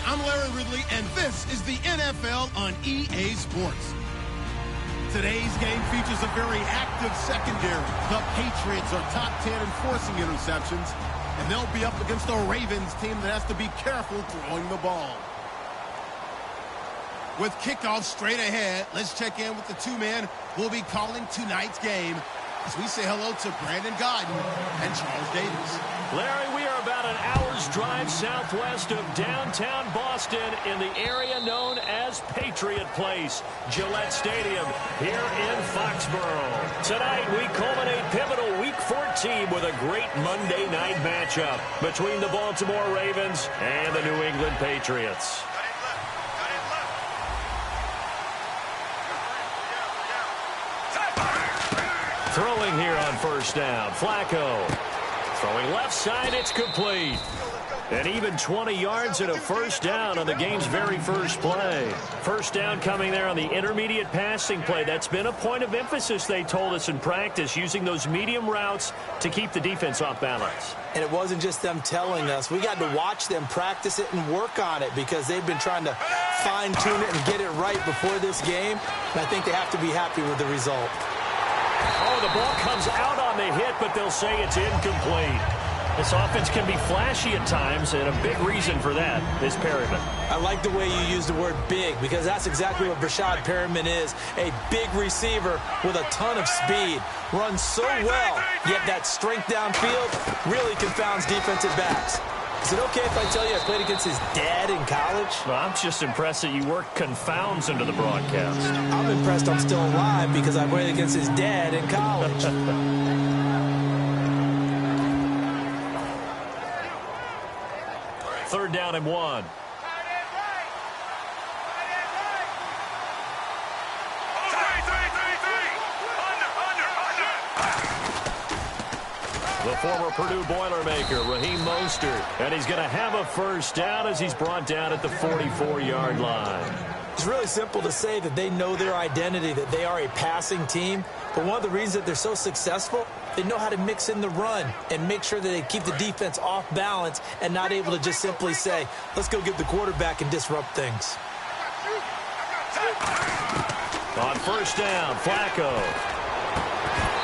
I'm Larry Ridley, and this is the NFL on EA Sports. Today's game features a very active secondary. The Patriots are top 10 in forcing interceptions, and they'll be up against a Ravens team that has to be careful throwing the ball. With kickoff straight ahead, let's check in with the two men who will be calling tonight's game as we say hello to Brandon Godden and Charles Davis. Larry, we are about an hour's drive southwest of downtown Boston in the area known as Patriot Place, Gillette Stadium, here in Foxborough. Tonight, we culminate pivotal Week 14 with a great Monday night matchup between the Baltimore Ravens and the New England Patriots. Throwing here on first down, Flacco. Throwing left side, it's complete. And even 20 yards and a first down on the game's very first play. First down coming there on the intermediate passing play. That's been a point of emphasis, they told us in practice, using those medium routes to keep the defense off balance. And it wasn't just them telling us. We got to watch them practice it and work on it because they've been trying to fine-tune it and get it right before this game. And I think they have to be happy with the result. Oh, the ball comes out on the hit, but they'll say it's incomplete. This offense can be flashy at times, and a big reason for that is Perryman. I like the way you use the word big because that's exactly what Brashad Perryman is, a big receiver with a ton of speed. Runs so well, yet that strength downfield really confounds defensive backs. Is it okay if I tell you I played against his dad in college? Well, I'm just impressed that you work confounds into the broadcast. I'm impressed I'm still alive because I played against his dad in college. Third down and 1. The former Purdue Boilermaker, Raheem Mostert. And he's going to have a first down as he's brought down at the 44-yard line. It's really simple to say that they know their identity, that they are a passing team. But one of the reasons that they're so successful, they know how to mix in the run and make sure that they keep the defense off balance and not able to just simply say, let's go get the quarterback and disrupt things. On first down, Flacco.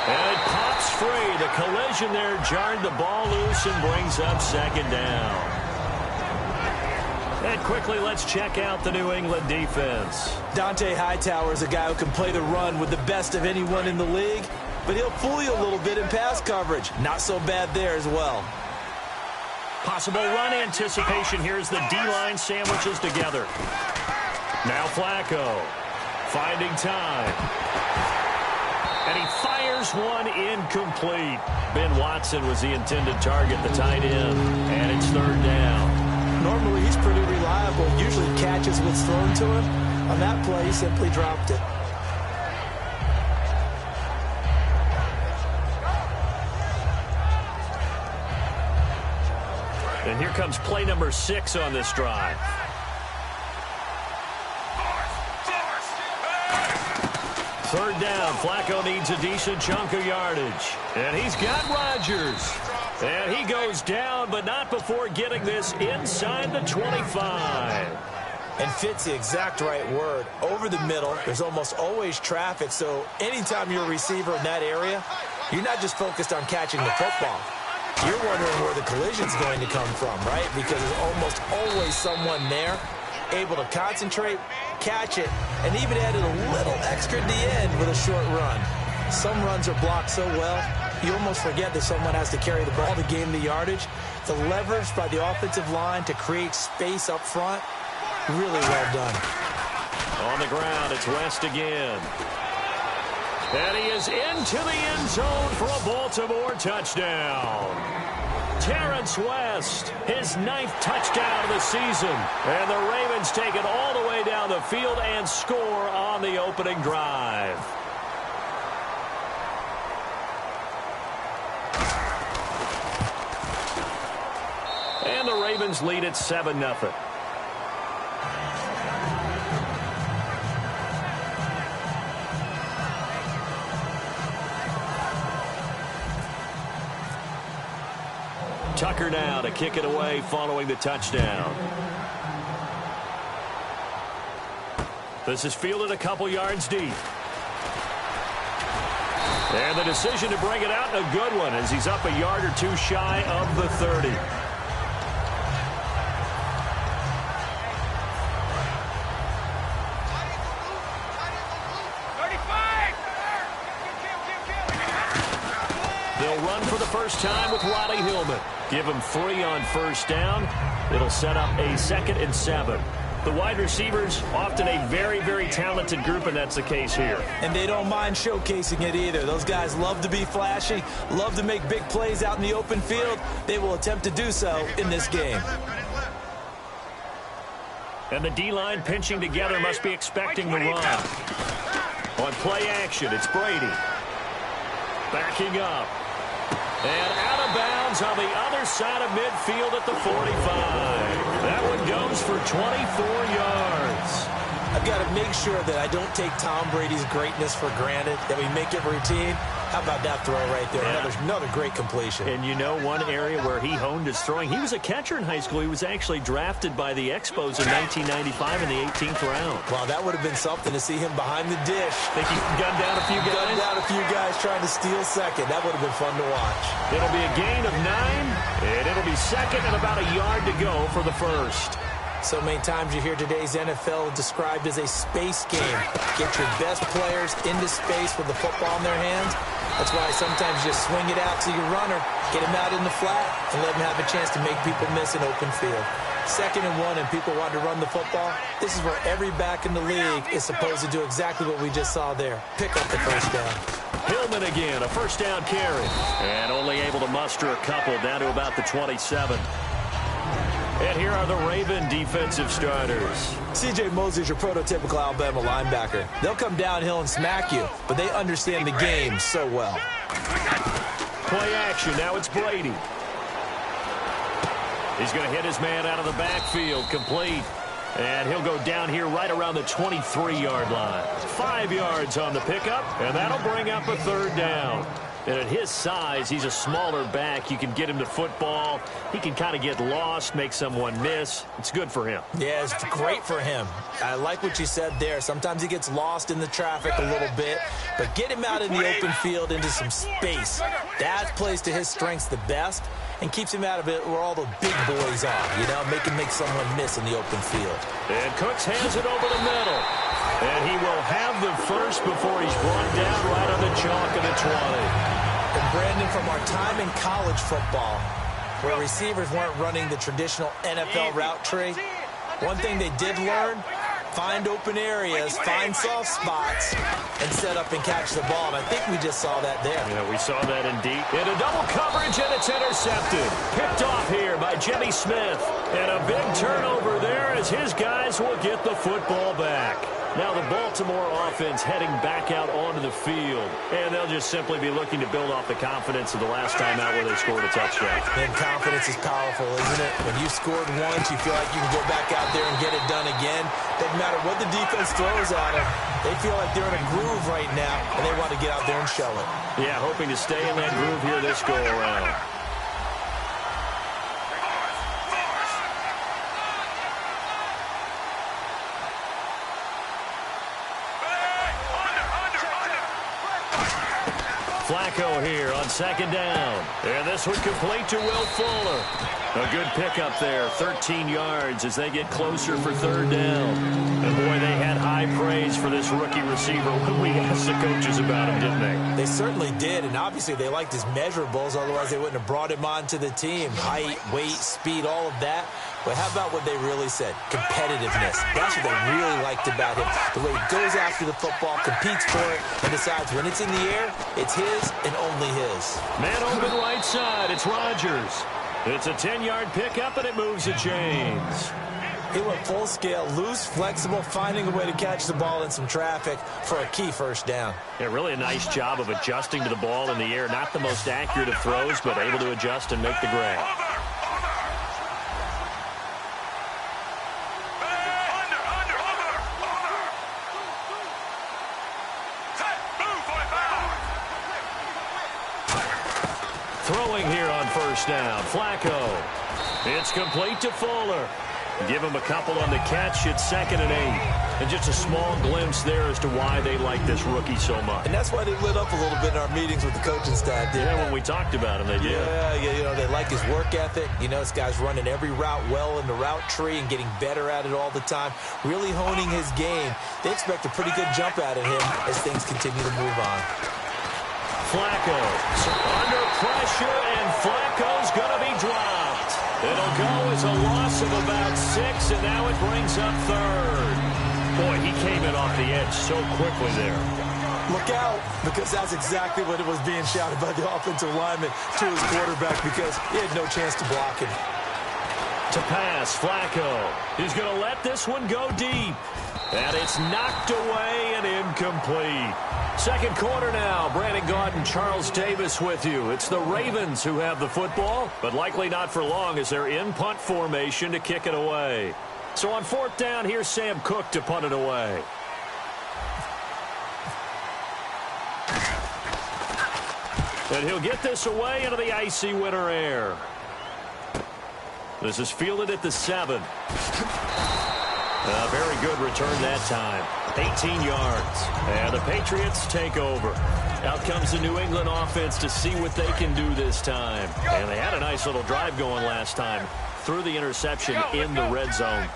And it pops free. The collision there jarred the ball loose and brings up second down. And quickly, let's check out the New England defense. Dante Hightower is a guy who can play the run with the best of anyone in the league, but he'll fool you a little bit in pass coverage. Not so bad there as well. Possible run anticipation. Here's the D-line sandwiches together. Now Flacco finding time. And he fires one incomplete. Ben Watson was the intended target, the tight end. And it's third down. Normally, he's pretty reliable. Usually catches what's thrown to him. On that play, he simply dropped it. And here comes play number 6 on this drive. Third down, Flacco needs a decent chunk of yardage. And he's got Rodgers. And he goes down, but not before getting this inside the 25. And fits the exact right word. Over the middle, there's almost always traffic, so anytime you're a receiver in that area, you're not just focused on catching the football. You're wondering where the collision's going to come from, right? Because there's almost always someone there able to concentrate, catch it, and even added a little extra at the end with a short run. Some runs are blocked so well, you almost forget that someone has to carry the ball to gain the yardage. The leverage by the offensive line to create space up front, really well done. On the ground, it's West again. And he is into the end zone for a Baltimore touchdown. Terrence West, his 9th touchdown of the season. And the Ravens take it all the way down the field and score on the opening drive. And the Ravens lead at 7-0. Tucker now to kick it away following the touchdown. This is fielded a couple yards deep. And the decision to bring it out, a good one, as he's up a yard or two shy of the 30. They'll run for the first time with Riley Hillman. Give him 3 on first down. It'll set up a 2nd and 7. The wide receivers, often a very, very talented group, and that's the case here. And they don't mind showcasing it either. Those guys love to be flashy, love to make big plays out in the open field. They will attempt to do so in this game. And the D-line pinching together must be expecting the run. On play action, it's Brady. Backing up. And out of bounds on the other side of midfield at the 45. That one goes for 24 yards. I've got to make sure that I don't take Tom Brady's greatness for granted, that we make it routine. How about that throw right there? Yeah. Another great completion. And you know one area where he honed his throwing, he was a catcher in high school. He was actually drafted by the Expos in 1995 in the 18th round. Wow, that would have been something to see him behind the dish. Think he gunned down a few guys? Gunned down a few guys trying to steal second. That would have been fun to watch. It'll be a gain of 9, and it'll be 2nd and about a yard to go for the first. So many times you hear today's NFL described as a space game. Get your best players into space with the football in their hands. That's why sometimes you just swing it out to your runner, get him out in the flat, and let him have a chance to make people miss an open field. 2nd and 1, and people want to run the football. This is where every back in the league is supposed to do exactly what we just saw there. Pick up the first down. Hillman again, a first down carry. And only able to muster a couple down to about the 27. And here are the Raven defensive starters. C.J. Mosley's your prototypical Alabama linebacker. They'll come downhill and smack you, but they understand the game so well. Play action. Now it's Brady. He's going to hit his man out of the backfield. Complete. And he'll go down here right around the 23-yard line. 5 yards on the pickup, and that'll bring up a 3rd down. And at his size, he's a smaller back. You can get him to football. He can kind of get lost, make someone miss. It's good for him. Yeah, it's great for him. I like what you said there. Sometimes he gets lost in the traffic a little bit, but get him out in the open field into some space. That plays to his strengths the best and keeps him out of it where all the big boys are, you know, make him miss in the open field. And Cooks hands it over the middle. And he will have the first before he's brought down right on the chalk of the 20. And Brandon, from our time in college football, where receivers weren't running the traditional NFL route tree, one thing they did learn, find open areas, find soft spots, and set up and catch the ball. And I think we just saw that there. Yeah, we saw that indeed. In a double coverage, and it's intercepted. Picked off here by Jimmy Smith. And a big turnover there as his guys will get the football back. Now the Baltimore offense heading back out onto the field. And they'll just simply be looking to build off the confidence of the last time out where they scored a touchdown. And confidence is powerful, isn't it? When you scored once, you feel like you can go back out there and get it done again. Doesn't matter what the defense throws at them. They feel like they're in a groove right now, and they want to get out there and show it. Yeah, hoping to stay in that groove here this go-around. Flacco here on 2nd down. And this one complete to Will Fuller. A good pickup there, 13 yards as they get closer for 3rd down. And boy, they had high praise for this rookie receiver when we asked the coaches about him, didn't they? They certainly did, and obviously they liked his measurables, otherwise they wouldn't have brought him onto the team. Height, weight, speed, all of that. But how about what they really said? Competitiveness. That's what they really liked about him. The way he goes after the football, competes for it, and decides when it's in the air, it's his and only his. Man open right side, it's Rodgers. It's a 10-yard pickup, and it moves the chains. He went full scale, loose, flexible, finding a way to catch the ball in some traffic for a key first down. Yeah, really a nice job of adjusting to the ball in the air. Not the most accurate of throws, but able to adjust and make the grab. Throwing here on first down, Flacco. It's complete to Fuller. Give him a couple on the catch. It's 2nd and 8. And just a small glimpse there as to why they like this rookie so much. And that's why they lit up a little bit in our meetings with the coaching staff. Yeah, when we talked about him, they did. Yeah, they like his work ethic. This guy's running every route well in the route tree and getting better at it all the time, really honing his game. They expect a pretty good jump out of him as things continue to move on. Flacco under pressure, and Flacco's going to be dropped. It'll go as a loss of about 6, and now it brings up third. Boy, he came in off the edge so quickly there. Look out, because that's exactly what it was being shouted by the offensive lineman to his quarterback, because he had no chance to block him. To pass, Flacco. He's going to let this one go deep. And it's knocked away and incomplete. Second quarter now. Brandon Gaudin, Charles Davis with you. It's the Ravens who have the football, but likely not for long as they're in punt formation to kick it away. So on fourth down, here's Sam Cook to punt it away. And he'll get this away into the icy winter air. This is fielded at the 7. A very good return that time. 18 yards. And the Patriots take over. Out comes the New England offense to see what they can do this time. And they had a nice little drive going last time. Threw the interception in the red zone.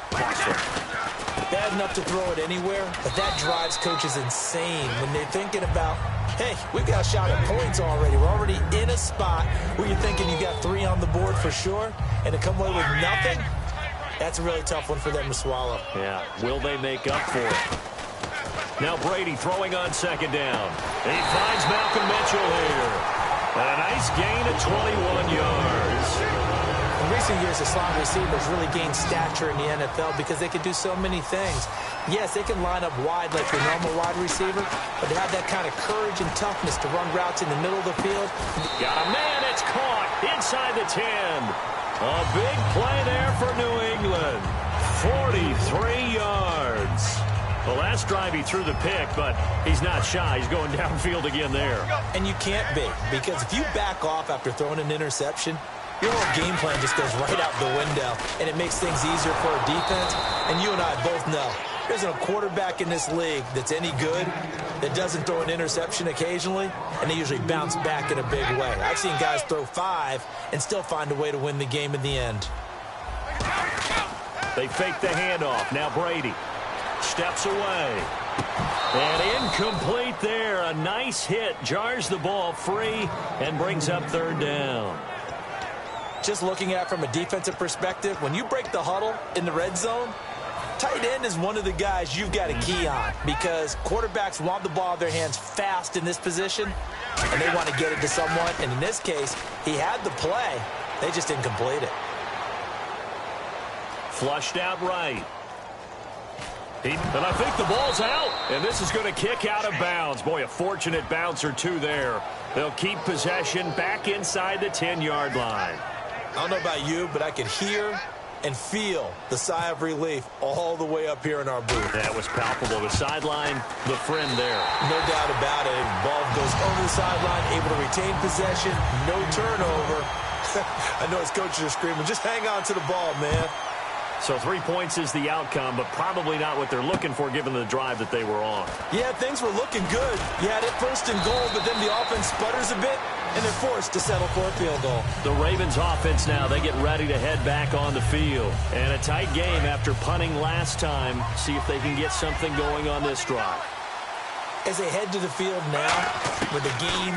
Bad enough to throw it anywhere, but that drives coaches insane when they're thinking about, hey, we've got a shot at points already. We're already in a spot where you're thinking you got 3 on the board for sure, and to come away with nothing, that's a really tough one for them to swallow. Yeah, will they make up for it? Now Brady throwing on second down. He finds Malcolm Mitchell here. And a nice gain of 21 yards. In recent years, the slot receivers really gained stature in the NFL because they can do so many things. Yes, they can line up wide like your normal wide receiver, but they have that kind of courage and toughness to run routes in the middle of the field. Got a man, it's caught inside the 10. A big play there for New England. 43 yards. The last drive he threw the pick, but he's not shy. He's going downfield again there. And you can't be, because if you back off after throwing an interception, your whole game plan just goes right out the window, and it makes things easier for a defense. And you and I both know there isn't a quarterback in this league that's any good that doesn't throw an interception occasionally, and they usually bounce back in a big way. I've seen guys throw 5 and still find a way to win the game in the end. They fake the handoff. Now Brady steps away. And incomplete there. A nice hit. Jars the ball free and brings up third down. Just looking at it from a defensive perspective, when you break the huddle in the red zone, tight end is one of the guys you've got a key on because quarterbacks want the ball in their hands fast in this position, and they want to get it to someone. And in this case, he had the play. They just didn't complete it. Flushed out right. And I think the ball's out. And this is going to kick out of bounds. Boy, a fortunate bounce or two there. They'll keep possession back inside the 10-yard line. I don't know about you, but I could hear and feel the sigh of relief all the way up here in our booth. That was palpable. The sideline, the friend there. No doubt about it. The ball goes over the sideline, able to retain possession, no turnover. I know his coaches are screaming, just hang on to the ball, man. So 3 points is the outcome, but probably not what they're looking for given the drive that they were on. Yeah, things were looking good. You had it first and goal, but then the offense sputters a bit, and they're forced to settle for a field goal. The Ravens offense now, they get ready to head back on the field. And a tight game after punting last time. See if they can get something going on this drive. As they head to the field now, with the game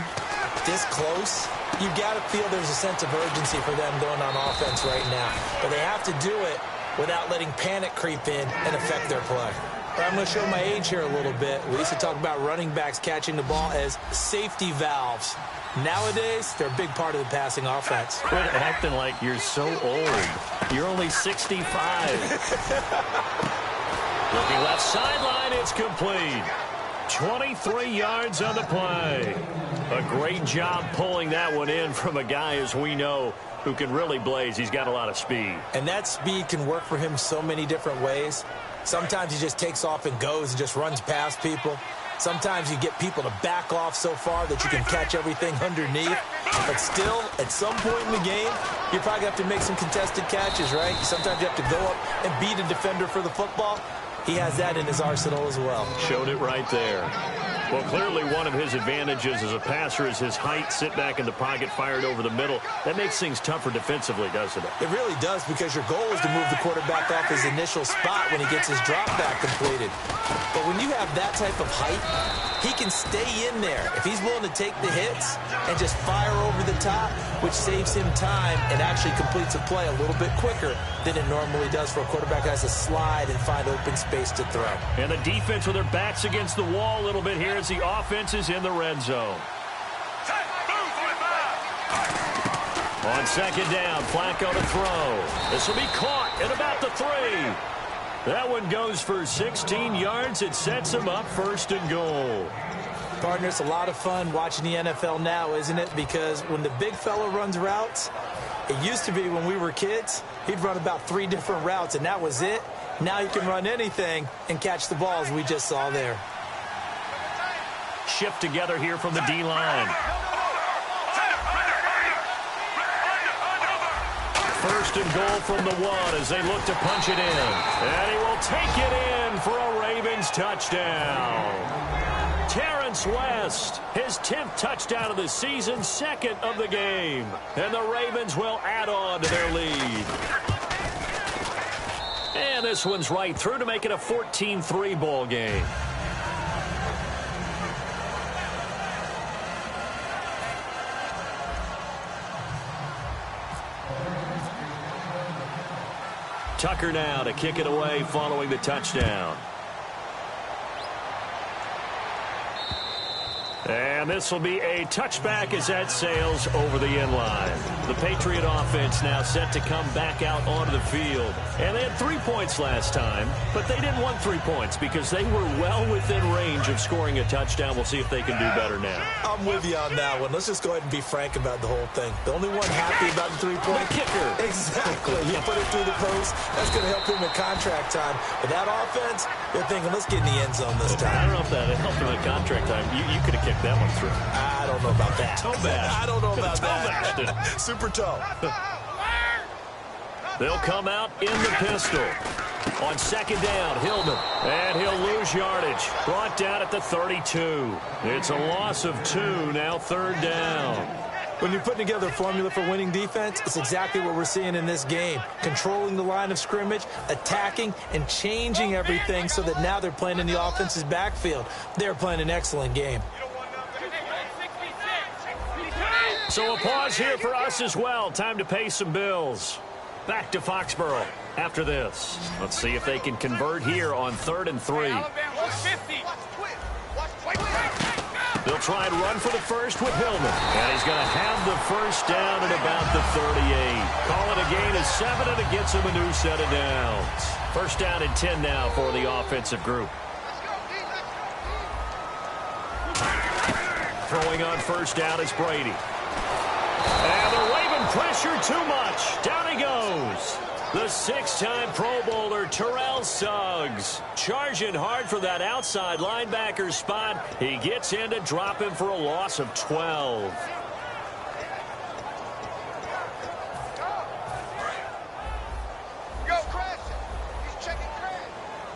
this close, you've got to feel there's a sense of urgency for them going on offense right now. But they have to do it without letting panic creep in and affect their play. I'm going to show my age here a little bit. We used to talk about running backs catching the ball as safety valves. Nowadays, they're a big part of the passing offense. Quit acting like you're so old. You're only 65. Looking left sideline, it's complete. 23 yards on the play. A great job pulling that one in from a guy, as we know, who can really blaze. He's got a lot of speed. And that speed can work for him so many different ways. Sometimes he just takes off and goes and just runs past people. Sometimes you get people to back off so far that you can catch everything underneath. But still, at some point in the game, you probably have to make some contested catches, right? Sometimes you have to go up and beat a defender for the football. he has that in his arsenal as well. Showed it right there. Well, clearly one of his advantages as a passer is his height. Sit back in the pocket, fired over the middle. That makes things tougher defensively, doesn't it? It really does, because your goal is to move the quarterback off his initial spot when he gets his drop back completed. But when you have that type of height, he can stay in there if he's willing to take the hits and just fire over the top, which saves him time and actually completes a play a little bit quicker than it normally does for a quarterback that has to slide and find open space to throw. And the defense with their backs against the wall a little bit here as the offense is in the red zone. On second down, Flacco to throw. This will be caught at about the 3. That one goes for 16 yards. It sets him up 1st and goal. Partner, it's a lot of fun watching the NFL now, isn't it? Because when the big fella runs routes, it used to be when we were kids, he'd run about 3 different routes, and that was it. Now he can run anything and catch the balls we just saw there. Shift together here from the D-line. 1st and goal from the 1 as they look to punch it in. And he will take it in for a Ravens touchdown. Terrence West, his 10th touchdown of the season, 2nd of the game. And the Ravens will add on to their lead. And this one's right through to make it a 14-3 ball game. Tucker now to kick it away following the touchdown. And this will be a touchback as that sails over the end line. The Patriot offense now set to come back out onto the field. And they had 3 points last time, but they didn't want 3 points because they were well within range of scoring a touchdown. We'll see if they can do better now. I'm with you on that one. Let's just go ahead and be frank about the whole thing. The only one happy about the 3-point kicker. Exactly. You put it through the post. That's going to help him in contract time. But that offense, they're thinking, let's get in the end zone this time. I don't know if that helped him in contract time. You could have kicked that one through. I don't know about that. Toe bash. I don't know about that. Super toe. They'll come out in the pistol. On second down, Hillman. And he'll lose yardage. Brought down at the 32. It's a loss of 2, now 3rd down. When you're putting together a formula for winning defense, it's exactly what we're seeing in this game. Controlling the line of scrimmage, attacking, and changing everything so that now they're playing in the offense's backfield. They're playing an excellent game. So a pause here for us as well. Time to pay some bills. Back to Foxborough after this. Let's see if they can convert here on 3rd and 3. They'll try and run for the first with Hillman. And he's going to have the first down at about the 38. Call it a gain of 7, and it gets him a new set of downs. First down and 10 now for the offensive group. Throwing on first down is Brady. And they're waving pressure too much. Down he goes. The 6-time Pro Bowler, Terrell Suggs, charging hard for that outside linebacker spot. He gets in to drop him for a loss of 12.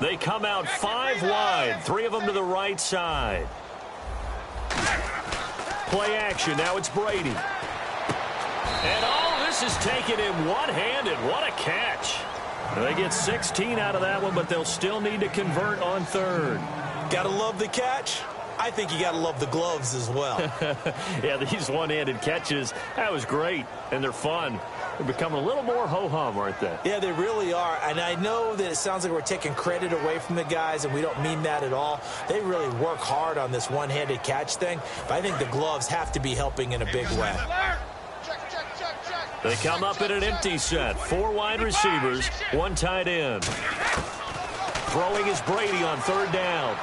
They come out 5 wide, 3 of them to the right side. Play action, now it's Brady. And all this is taken in one-handed. What a catch. They get 16 out of that one, but they'll still need to convert on 3rd. Gotta love the catch. I think you gotta love the gloves as well. Yeah, these one-handed catches, that was great, and they're fun. They're becoming a little more ho-hum, aren't they? Yeah, they really are. And I know that it sounds like we're taking credit away from the guys, and we don't mean that at all. They really work hard on this one-handed catch thing, but I think the gloves have to be helping in a big way. They come up in an empty set. 4 wide receivers, 1 tight end. Throwing is Brady on 3rd down.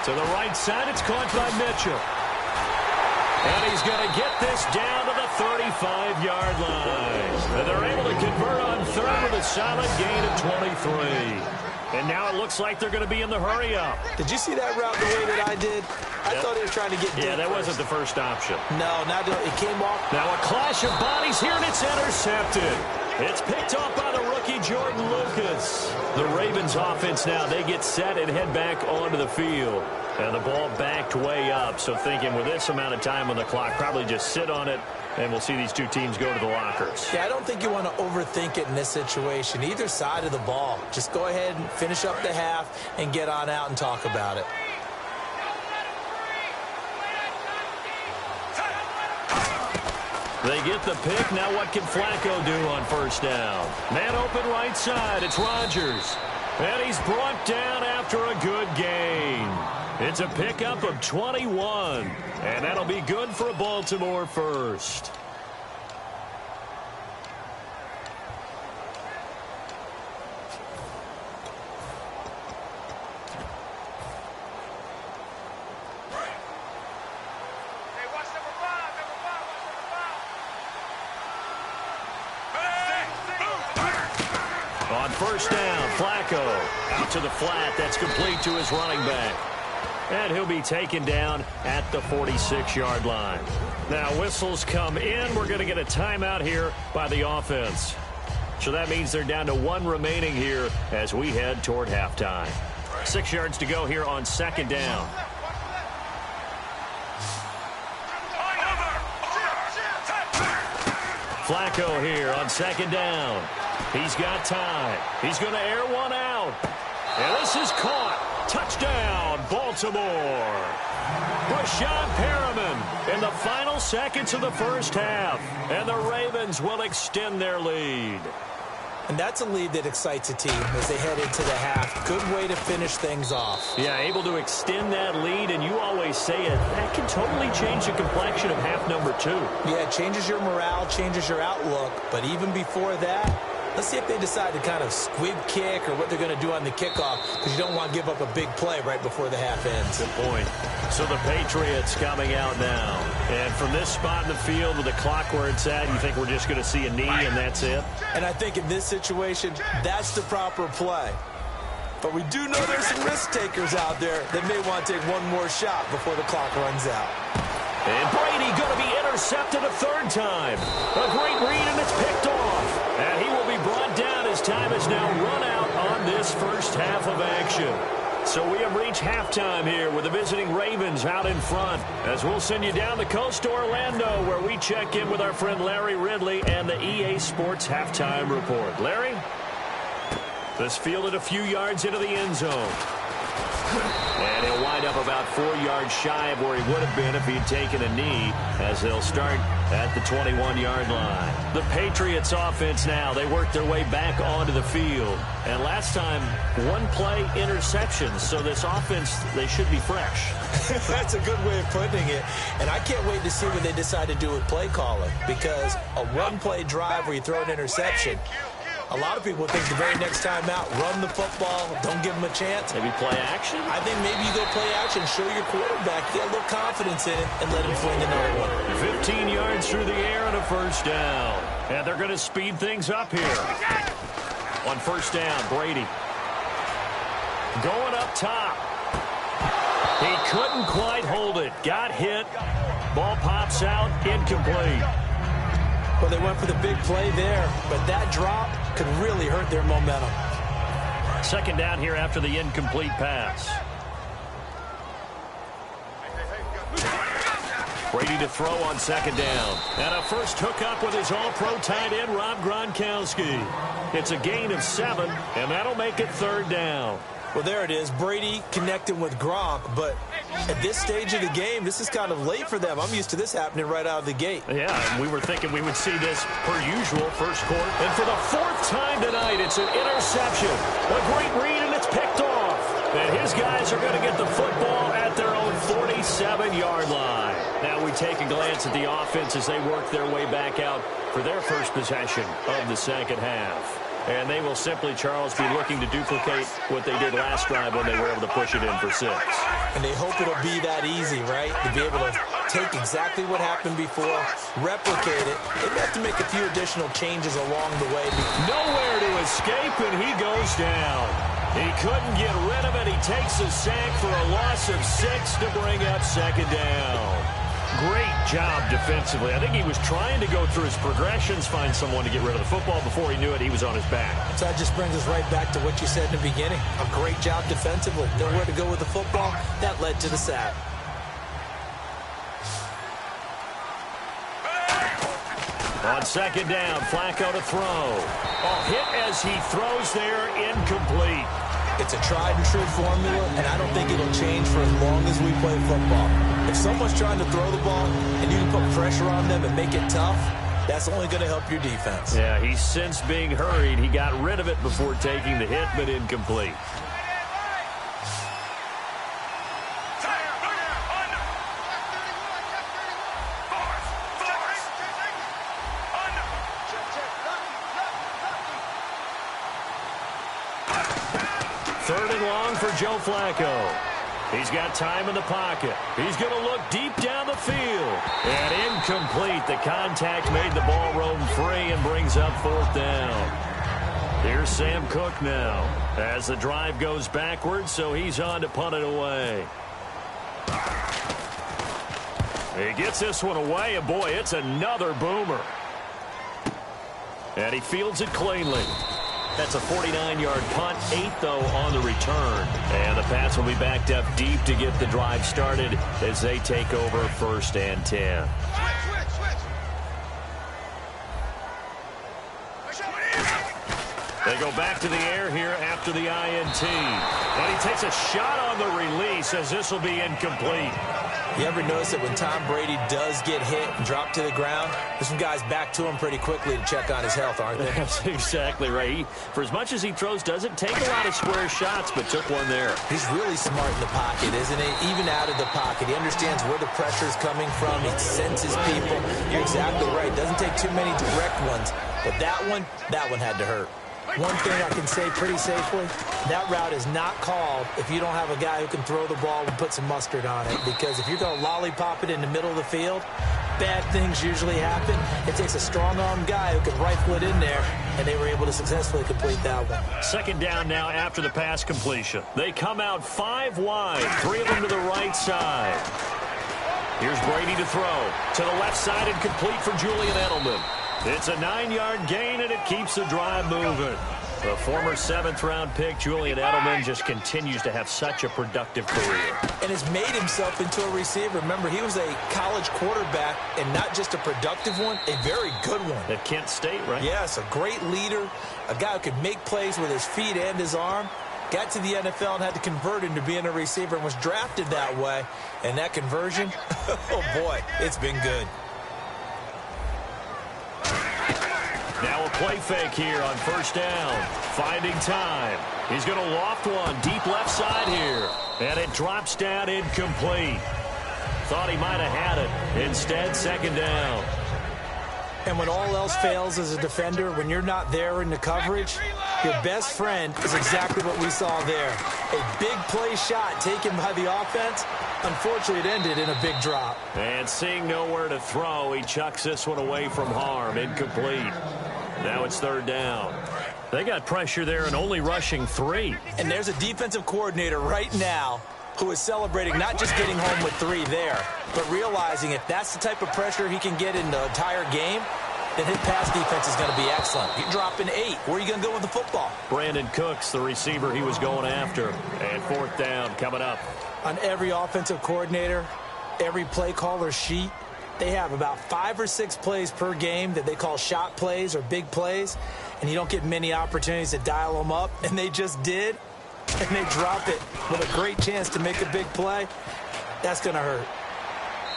To the right side, it's caught by Mitchell. And he's going to get this down to the 35-yard line. And they're able to convert on 3rd with a solid gain of 23. And now it looks like they're going to be in the hurry-up. Did you see that route the way that I did? I thought they were trying to get deep. Yeah, that wasn't the first option. No, it came off. Now a clash of bodies here, and it's intercepted. It's picked off by the rookie Jordan Lucas. The Ravens offense now, they get set and head back onto the field. And the ball backed way up. So thinking with this amount of time on the clock, probably just sit on it, and we'll see these two teams go to the lockers. Yeah, I don't think you want to overthink it in this situation. Either side of the ball. Just go ahead and finish up the half and get on out and talk about it. They get the pick. Now what can Flacco do on first down? Man open right side. It's Rodgers. And he's brought down after a good gain. It's a pickup of 21. And that'll be good for a Baltimore first. On first down, Flacco out to the flat. That's complete to his running back. And he'll be taken down at the 46-yard line. Now, whistles come in. We're going to get a timeout here by the offense. So that means they're down to one remaining here as we head toward halftime. 6 yards to go here on second down. Flacco here on second down. He's got time. He's going to air one out. And this is caught. Touchdown, Baltimore. Rashad Perriman in the final seconds of the first half. And the Ravens will extend their lead. And that's a lead that excites a team as they head into the half. Good way to finish things off. Yeah, able to extend that lead, and you always say it, that can totally change the complexion of half number 2. Yeah, it changes your morale, changes your outlook. But even before that, let's see if they decide to kind of squib kick or what they're going to do on the kickoff, because you don't want to give up a big play right before the half ends. Good point. So the Patriots coming out now. And from this spot in the field with the clock where it's at, you think we're just going to see a knee and that's it? And I think in this situation, that's the proper play. But we do know there's some risk takers out there that may want to take one more shot before the clock runs out. And Brady going to be intercepted a third time. A great read, and it's picked off. And he will be brought down as time is now run out on this first half of action. So we have reached halftime here with the visiting Ravens out in front. As we'll send you down the coast to Orlando, where we check in with our friend Larry Ridley and the EA Sports Halftime Report. Larry? This fielded a few yards into the end zone. And he'll wind up about 4 yards shy of where he would have been if he'd taken a knee, as they'll start at the 21-yard line. The Patriots offense now, they work their way back onto the field. And last time, one play interceptions. So this offense, they should be fresh. That's a good way of putting it. And I can't wait to see what they decide to do with play calling, because a one-play drive where you throw an interception, a lot of people think the very next time out, run the football, don't give them a chance. Maybe play action? I think maybe you go play action, show your quarterback, get a little confidence in it, and let him fling another one. 15 yards through the air and a first down. And they're going to speed things up here. On first down, Brady. Going up top. He couldn't quite hold it. Got hit. Ball pops out, incomplete. Well, they went for the big play there, but that drop could really hurt their momentum. Second down here after the incomplete pass. Brady to throw on second down. And a first hookup with his all-pro tight end, Rob Gronkowski. It's a gain of 7, and that'll make it third down. Well, there it is. Brady connecting with Gronk, but at this stage of the game, this is kind of late for them. I'm used to this happening right out of the gate. Yeah, we were thinking we would see this per usual first quarter. And for the 4th time tonight, it's an interception. A great read, and it's picked off. And his guys are going to get the football at their own 47-yard line. Now we take a glance at the offense as they work their way back out for their first possession of the second half. And they will simply, Charles, be looking to duplicate what they did last drive when they were able to push it in for 6. And they hope it'll be that easy, right? To be able to take exactly what happened before, replicate it. They have to make a few additional changes along the way. Nowhere to escape, and he goes down. He couldn't get rid of it. He takes a sack for a loss of 6 to bring up second down. Great job defensively. I think he was trying to go through his progressions, find someone to get rid of the football. Before he knew it, he was on his back. So that just brings us right back to what you said in the beginning. A great job defensively. Nowhere to go with the football. That led to the sack. On second down, Flacco to throw. Hit as he throws there, incomplete. It's a tried and true formula, and I don't think it'll change for as long as we play football. If someone's trying to throw the ball and you can put pressure on them and make it tough, that's only going to help your defense. Yeah, he's since being hurried. He got rid of it before taking the hit, but incomplete. Third and long for Joe Flacco. He's got time in the pocket. He's going to look deep down the field. And incomplete. The contact made the ball roam free and brings up fourth down. Here's Sam Cook now as the drive goes backwards, so he's on to punt it away. He gets this one away, and boy, it's another boomer. And he fields it cleanly. That's a 49-yard punt, 8 though on the return. And the Pats will be backed up deep to get the drive started as they take over first and 10. They go back to the air here after the INT. And he takes a shot on the release as this will be incomplete. You ever notice that when Tom Brady does get hit and drop to the ground, there's some guys back to him pretty quickly to check on his health, aren't there? That's exactly right. For as much as he throws, doesn't take a lot of square shots, but took one there. He's really smart in the pocket, isn't he? Even out of the pocket. He understands where the pressure is coming from. He senses people. You're exactly right. Doesn't take too many direct ones. But that one had to hurt. One thing I can say pretty safely, that route is not called if you don't have a guy who can throw the ball and put some mustard on it. Because if you're going to lollipop it in the middle of the field, bad things usually happen. It takes a strong-armed guy who can rifle it in there, and they were able to successfully complete that one. Second down now after the pass completion. They come out 5 wide, 3 of them to the right side. Here's Brady to throw. To the left side and complete for Julian Edelman. It's a 9-yard gain, and it keeps the drive moving. The former 7th-round pick, Julian Edelman, just continues to have such a productive career. And has made himself into a receiver. Remember, he was a college quarterback, and not just a productive one, a very good one. At Kent State, right? Yes, a great leader, a guy who could make plays with his feet and his arm. Got to the NFL and had to convert into being a receiver and was drafted that way. And that conversion, oh boy, it's been good. Now a play fake here on first down. Finding time. He's going to loft one deep left side here. And it drops down incomplete. Thought he might have had it. Instead, second down. And when all else fails as a defender, when you're not there in the coverage, your best friend is exactly what we saw there. A big play shot taken by the offense. Unfortunately, it ended in a big drop. And seeing nowhere to throw, he chucks this one away from harm. Incomplete. Now it's third down. They got pressure there and only rushing 3. And there's a defensive coordinator right now who is celebrating not just getting home with 3 there, but realizing if that's the type of pressure he can get in the entire game, then his pass defense is going to be excellent. You're dropping 8. Where are you going to go with the football? Brandon Cooks, the receiver he was going after. And fourth down coming up. On every offensive coordinator, every play caller sheet, they have about 5 or 6 plays per game that they call shot plays or big plays, and you don't get many opportunities to dial them up, and they just did, and they drop it with a great chance to make a big play. That's going to hurt.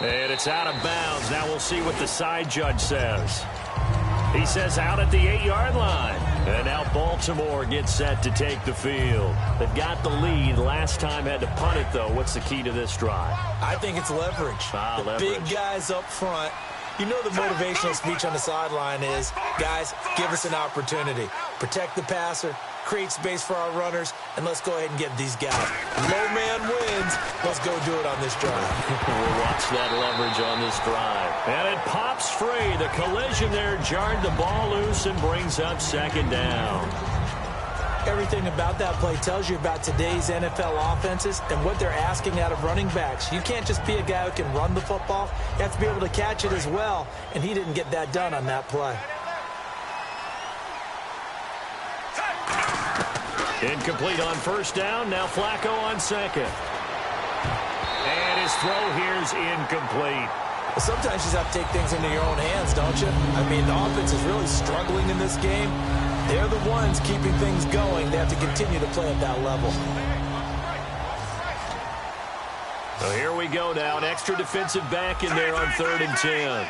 And it's out of bounds. Now we'll see what the side judge says. He says out at the 8-yard line. And now Baltimore gets set to take the field. They've got the lead. Last time had to punt it, though. What's the key to this drive? I think it's leverage. Leverage. Big guys up front. You know the motivational speech on the sideline is, guys, give us an opportunity. Protect the passer, create space for our runners, and let's go ahead and get these guys. Low man wins. Let's go do it on this drive. We'll watch that leverage on this drive. And it pops free. The collision there jarred the ball loose and brings up second down. Everything about that play tells you about today's NFL offenses and what they're asking out of running backs. You can't just be a guy who can run the football. You have to be able to catch it as well, and he didn't get that done on that play. Incomplete on first down. Now Flacco on second. And his throw here's incomplete. Sometimes you just have to take things into your own hands, don't you? I mean, the offense is really struggling in this game. They're the ones keeping things going. They have to continue to play at that level. So here we go now. An extra defensive back in there on 3rd and 10.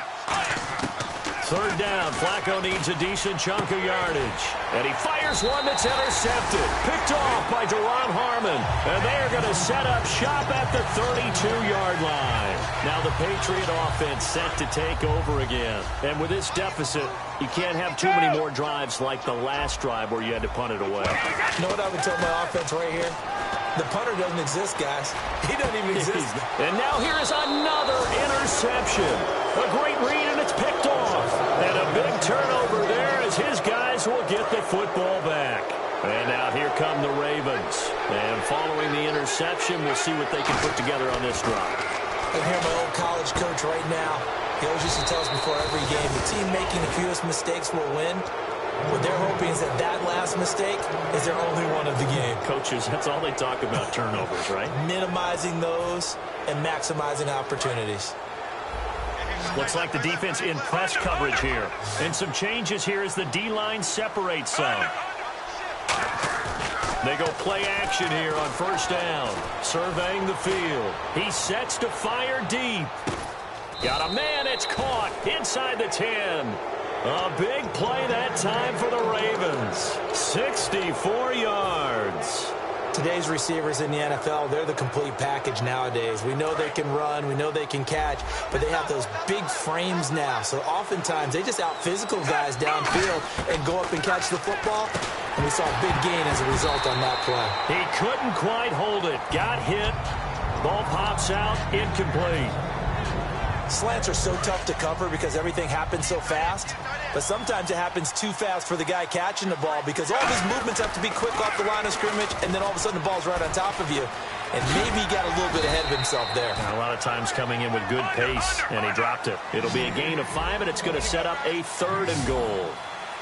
Third down, Flacco needs a decent chunk of yardage. And he fires one that's intercepted. Picked off by Deron Harmon. And they are going to set up shop at the 32-yard line. Now the Patriot offense set to take over again. And with this deficit, you can't have too many more drives like the last drive where you had to punt it away. You know what I would tell my offense right here? The punter doesn't exist, guys. He doesn't even exist. And now here is another interception. A great read, and it's picked off. And a big turnover there as his guys will get the football back. And now here come the Ravens. And following the interception, we'll see what they can put together on this drive. I hear my old college coach right now. He always used to tell us before every game, the team making the fewest mistakes will win. What they're hoping is that that last mistake is their only one of the game. Coaches, that's all they talk about, turnovers, right? Minimizing those and maximizing opportunities. Looks like the defense in press coverage here. And some changes here as the D-line separates some. They go play action here on first down. Surveying the field. He sets to fire deep. Got a man, it's caught inside the 10. A big play that time for the Ravens. 64 yards. Today's receivers in the NFL, they're the complete package nowadays. We know they can run, we know they can catch, but they have those big frames now. So oftentimes they just out-physical guys downfield and go up and catch the football. And we saw a big gain as a result on that play. He couldn't quite hold it. Got hit. Ball pops out. Incomplete. Slants are so tough to cover because everything happens so fast. But sometimes it happens too fast for the guy catching the ball because all of his movements have to be quick off the line of scrimmage, and then all of a sudden the ball's right on top of you. And maybe he got a little bit ahead of himself there. And a lot of times coming in with good pace, and he dropped it. It'll be a gain of 5, and it's going to set up a 3rd and goal.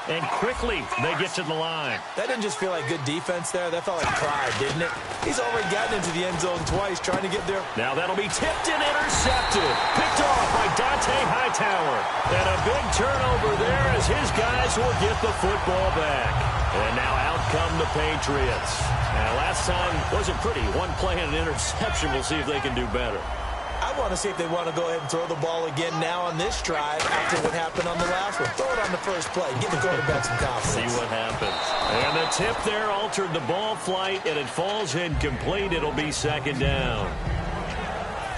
And quickly, they get to the line. That didn't just feel like good defense there. That felt like pride, didn't it? He's already gotten into the end zone twice trying to get there. Now that'll be tipped and intercepted. Picked off by Dante Hightower. And a big turnover there as his guys will get the football back. And now out come the Patriots. Now last time wasn't pretty. One play and an interception. We'll see if they can do better. I want to see if they want to go ahead and throw the ball again now on this drive after what happened on the last one. Throw it on the first play. Give the quarterback some confidence. See what happens. And the tip there altered the ball flight, and it falls incomplete. It'll be 2nd down.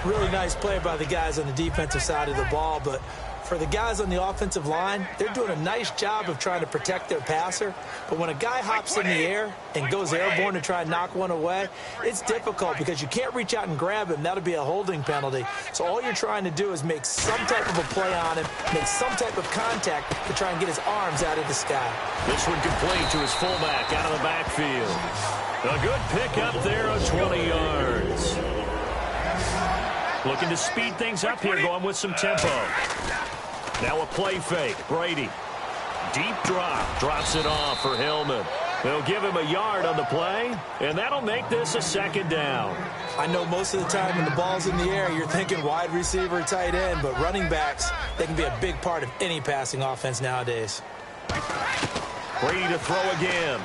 Really nice play by the guys on the defensive side of the ball, but for the guys on the offensive line, they're doing a nice job of trying to protect their passer. But when a guy hops in the air and goes airborne to try and knock one away, it's difficult because you can't reach out and grab him. That'll be a holding penalty. So all you're trying to do is make some type of a play on him, make some type of contact to try and get his arms out of the sky. This one complete to his fullback out of the backfield. A good pickup there of 20 yards. Looking to speed things up here, going with some tempo. Now a play fake. Brady. Deep drop. Drops it off for Hillman. They'll give him a yard on the play, and that'll make this a 2nd down. I know most of the time when the ball's in the air, you're thinking wide receiver, tight end, but running backs, they can be a big part of any passing offense nowadays. Brady to throw again.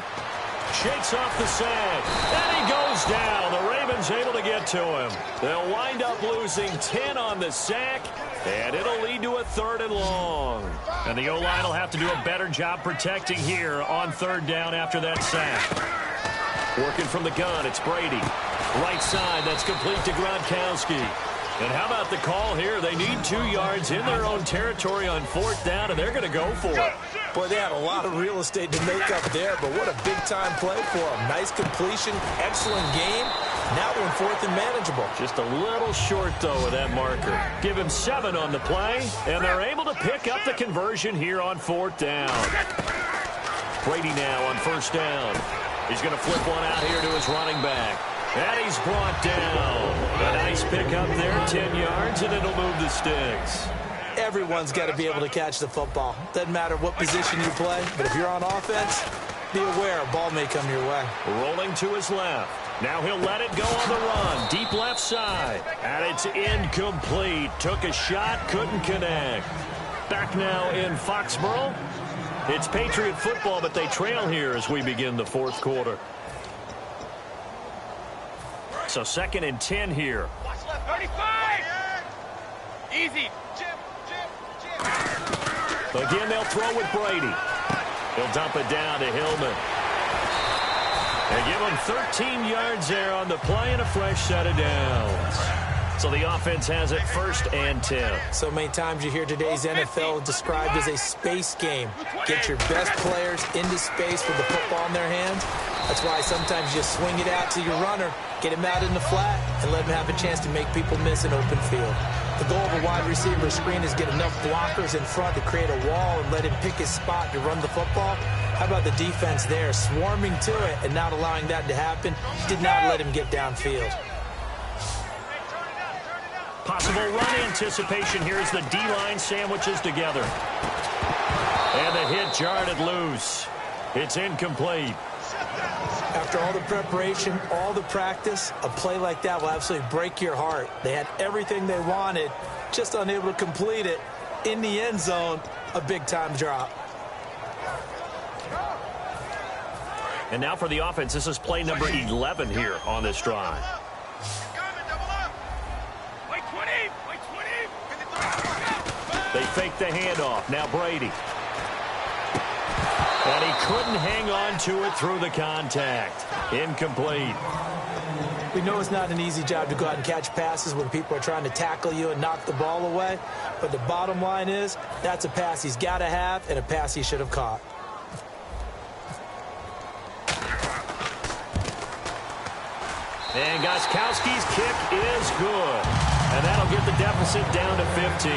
Shakes off the sack, and he goes down. The Ravens able to get to him. They'll wind up losing 10 on the sack, and it'll lead to a 3rd and long. And the O-line will have to do a better job protecting here on 3rd down after that sack. Working from the gun, it's Brady. Right side, that's complete to Gronkowski. And how about the call here? They need 2 yards in their own territory on 4th down, and they're going to go for it. Boy, they had a lot of real estate to make up there, but what a big-time play for them. Nice completion, excellent game. Now they're in 4th and manageable. Just a little short, though, with that marker. Give him 7 on the play, and they're able to pick up the conversion here on 4th down. Brady now on 1st down. He's going to flip one out here to his running back. And he's brought down. A nice pickup there, 10 yards, and it'll move the sticks. Everyone's got to be able to catch the football. Doesn't matter what position you play, but if you're on offense, be aware a ball may come your way. Rolling to his left. Now he'll let it go on the run. Deep left side. And it's incomplete. Took a shot, couldn't connect. Back now in Foxborough. It's Patriot football, but they trail here as we begin the fourth quarter. So 2nd and 10 here. Watch left, 35. Easy. Again, they'll throw with Brady. He'll dump it down to Hillman. They give him 13 yards there on the play and a fresh set of downs. So the offense has it 1st and 10. So many times you hear today's NFL described as a space game. Get your best players into space with the football in their hands. That's why sometimes you just swing it out to your runner, get him out in the flat, and let him have a chance to make people miss an open field. The goal of a wide receiver screen is get enough blockers in front to create a wall and let him pick his spot to run the football. How about the defense there, swarming to it and not allowing that to happen? Did not let him get downfield. Possible run anticipation here as the D-line sandwiches together. And the hit jarred it loose. It's incomplete. After all the preparation, all the practice, a play like that will absolutely break your heart. They had everything they wanted, just unable to complete it. In the end zone, a big-time drop. And now for the offense, this is play number 11 here on this drive. They fake the handoff. Now Brady. And he couldn't hang on to it through the contact. Incomplete. We know it's not an easy job to go out and catch passes when people are trying to tackle you and knock the ball away. But the bottom line is, that's a pass he's got to have and a pass he should have caught. And Gostkowski's kick is good. And that'll get the deficit down to 15.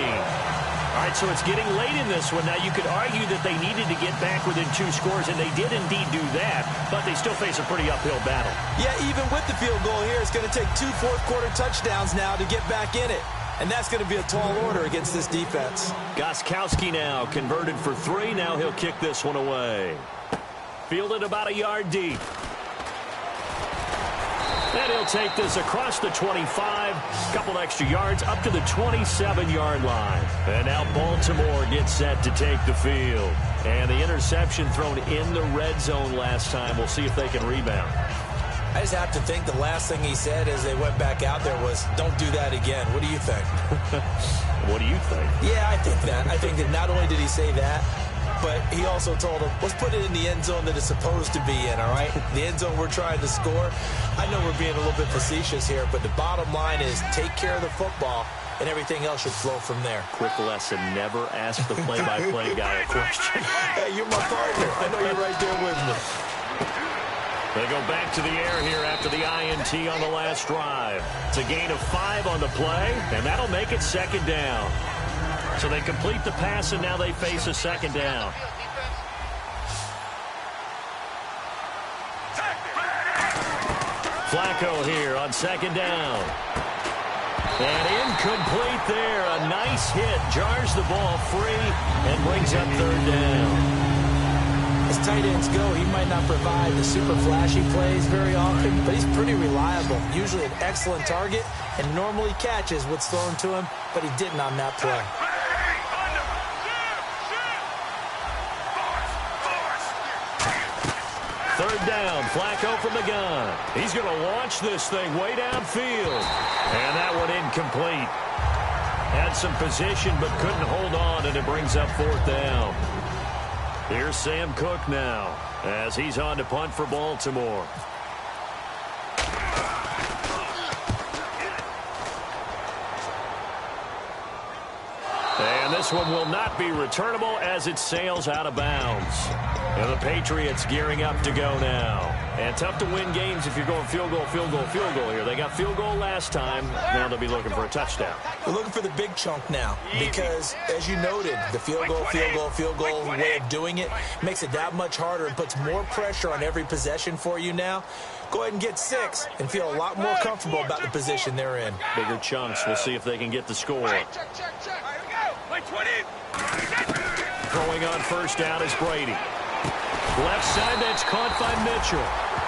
All right, so it's getting late in this one. Now, you could argue that they needed to get back within 2 scores, and they did indeed do that, but they still face a pretty uphill battle. Yeah, even with the field goal here, it's going to take 2 fourth-quarter touchdowns now to get back in it. And that's going to be a tall order against this defense. Gostkowski now converted for 3. Now he'll kick this one away. Fielded about a yard deep. And he'll take this across the 25, couple extra yards up to the 27-yard line. And now Baltimore gets set to take the field. And the interception thrown in the red zone last time. We'll see if they can rebound. I just have to think the last thing he said as they went back out there was, don't do that again. What do you think? What do you think? Yeah, I think that. I think that not only did he say that, but he also told him, let's put it in the end zone that it's supposed to be in, all right? The end zone we're trying to score. I know we're being a little bit facetious here, but the bottom line is take care of the football, and everything else should flow from there. Quick lesson, never ask the play-by-play guy a question. Hey, you're my partner. I know you're right there with me. They go back to the air here after the INT on the last drive. It's a gain of 5 on the play, and that'll make it 2nd down. So they complete the pass, and now they face a 2nd down. Flacco here on 2nd down. And incomplete there. A nice hit. Jars the ball free and brings up 3rd down. As tight ends go, he might not provide the super flashy plays very often, but he's pretty reliable. Usually an excellent target and normally catches what's thrown to him, but he didn't on that play. Third down, Flacco from the gun. He's going to launch this thing way downfield. And that one incomplete. Had some position but couldn't hold on, and it brings up 4th down. Here's Sam Cook now as he's on to punt for Baltimore. And this one will not be returnable as it sails out of bounds. And the Patriots gearing up to go now. And tough to win games if you're going field goal, field goal, field goal here. They got field goal last time. Now they'll be looking for a touchdown. We're looking for the big chunk now because, as you noted, the field goal way of doing it makes it that much harder and puts more pressure on every possession for you now. Go ahead and get 6 and feel a lot more comfortable about the position they're in. Bigger chunks. We'll see if they can get the score. Throwing on first down is Brady. Left side, that's caught by Mitchell.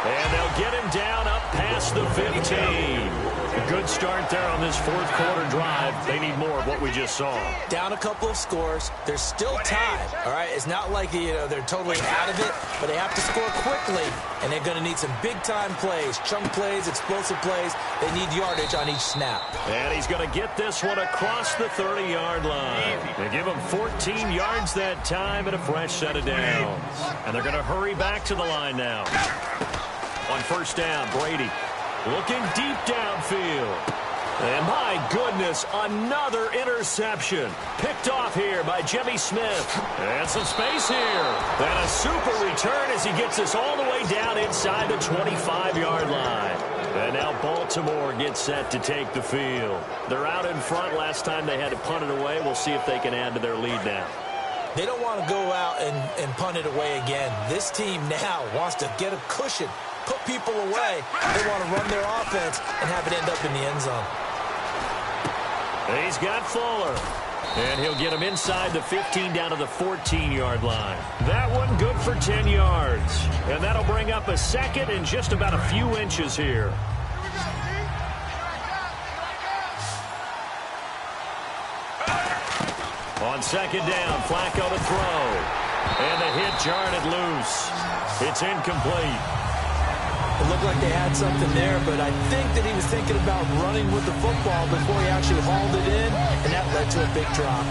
And they'll get him down up past the 15. A good start there on this fourth quarter drive. They need more of what we just saw. Down a couple of scores. They're still tied, all right? It's not like, they're totally out of it, but they have to score quickly, and they're going to need some big-time plays, chunk plays, explosive plays. They need yardage on each snap. And he's going to get this one across the 30-yard line. They give him 14 yards that time and a fresh set of downs. And they're going to hurry back to the line now. On first down, Brady looking deep downfield. And my goodness, another interception. Picked off here by Jimmy Smith. And some space here. And a super return as he gets this all the way down inside the 25-yard line. And now Baltimore gets set to take the field. They're out in front. Last time they had to punt it away. We'll see if they can add to their lead now. They don't want to go out and punt it away again. This team now wants to get a cushion, put people away. They want to run their offense and have it end up in the end zone. He's got Fuller. And he'll get him inside the 15 down to the 14-yard line. That one good for 10 yards. And that'll bring up a second and just about a few inches here. On second down, Flacco to throw. And the hit jarred it loose. It's incomplete. It looked like they had something there, but I think that he was thinking about running with the football before he actually hauled it in, and that led to a big drop.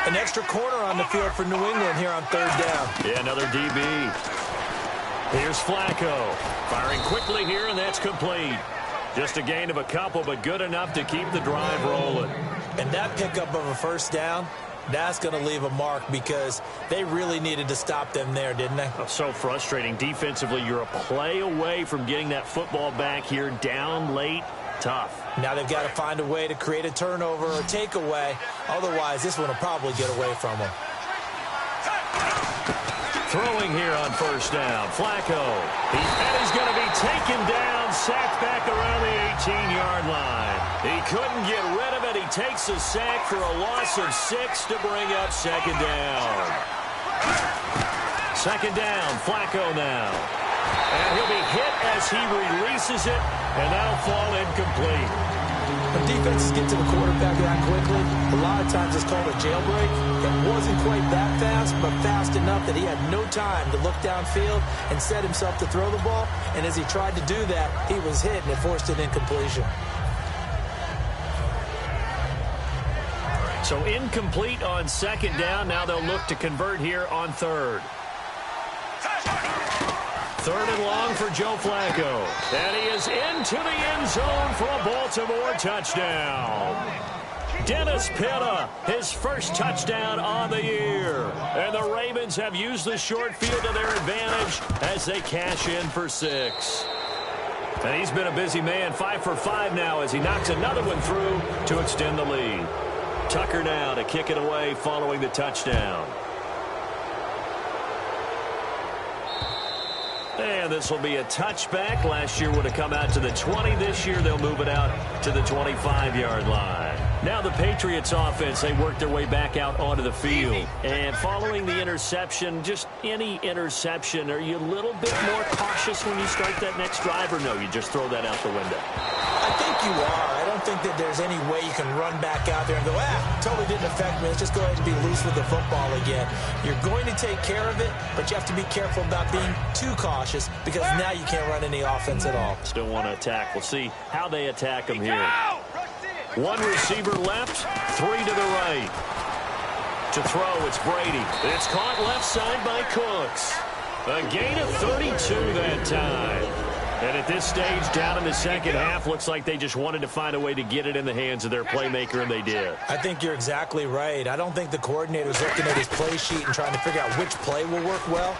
An extra corner on the field for New England here on third down. Yeah, another DB. Here's Flacco. Firing quickly here, and that's complete. Just a gain of a couple, but good enough to keep the drive rolling. And that pickup of a first down, that's going to leave a mark because they really needed to stop them there, didn't they? Oh, so frustrating. Defensively, you're a play away from getting that football back here down late. Tough. Now they've got to find a way to create a turnover or takeaway. Otherwise, this one will probably get away from them. Throwing here on first down. Flacco. And he's going to be taken down, sacked back around the 18-yard line. He couldn't get rid of it. He takes a sack for a loss of 6 to bring up second down. Second down, Flacco now. And he'll be hit as he releases it, and that'll fall incomplete. When defenses get to the quarterback that quickly, a lot of times it's called a jailbreak. It wasn't quite that fast, but fast enough that he had no time to look downfield and set himself to throw the ball. And as he tried to do that, he was hit, and it forced an incompletion. So incomplete on second down. Now they'll look to convert here on third. Third and long for Joe Flacco. And he is into the end zone for a Baltimore touchdown. Dennis Pitta, his first touchdown on the year. And the Ravens have used the short field to their advantage as they cash in for 6. And he's been a busy man, 5 for 5 now as he knocks another one through to extend the lead. Tucker now to kick it away following the touchdown. And this will be a touchback. Last year would have come out to the 20. This year they'll move it out to the 25-yard line. Now the Patriots offense, they work their way back out onto the field. And following the interception, just any interception, are you a little bit more cautious when you start that next drive, or no, you just throw that out the window? I think you are. I don't think that there's any way you can run back out there and go, totally didn't affect me. Let's just go ahead and be loose with the football again. You're going to take care of it, but you have to be careful about being too cautious because now you can't run any offense at all. Still want to attack. We'll see how they attack them here. One receiver left, 3 to the right. To throw, it's Brady. It's caught left side by Cooks. A gain of 32 that time. And at this stage, down in the second half, looks like they just wanted to find a way to get it in the hands of their playmaker, and they did. I think you're exactly right. I don't think the coordinator's looking at his play sheet and trying to figure out which play will work well.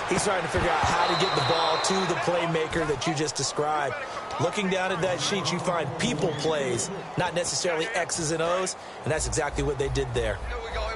He's trying to figure out how to get the ball to the playmaker that you just described. Looking down at that sheet, you find people plays, not necessarily X's and O's, and that's exactly what they did there. Here we go.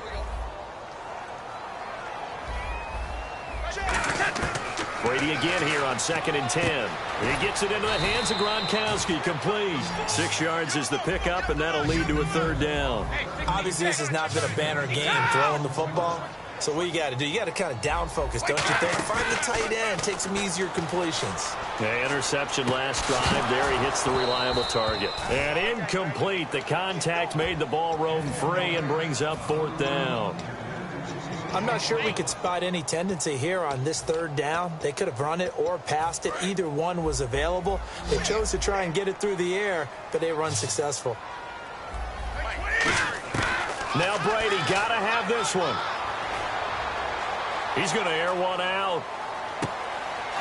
Brady again here on 2nd and 10. He gets it into the hands of Gronkowski, complete. 6 yards is the pickup, and that'll lead to a 3rd down. Obviously, this has not been a banner game throwing the football. So what you got to do, you got to kind of down focus, don't you think? Find the tight end, take some easier completions. Yeah, interception last drive. There he hits the reliable target. And incomplete. The contact made the ball roam free and brings up 4th down. I'm not sure we could spot any tendency here on this 3rd down. They could have run it or passed it. Either one was available. They chose to try and get it through the air, but they were unsuccessful. Now Brady got to have this one. He's going to air one out.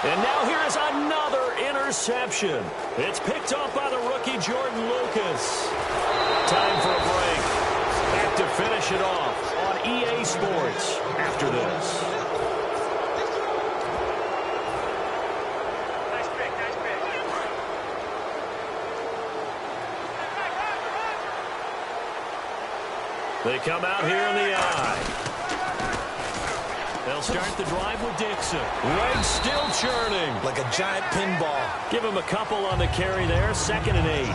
And now here is another interception. It's picked up by the rookie Jordan Lucas. Time for a break. Back to finish it off on EA Sports after this. Nice pick. They come out here in the eye. They'll start the drive with Dixon. Legs still churning. Like a giant pinball. Give him a couple on the carry there. 2nd and 8.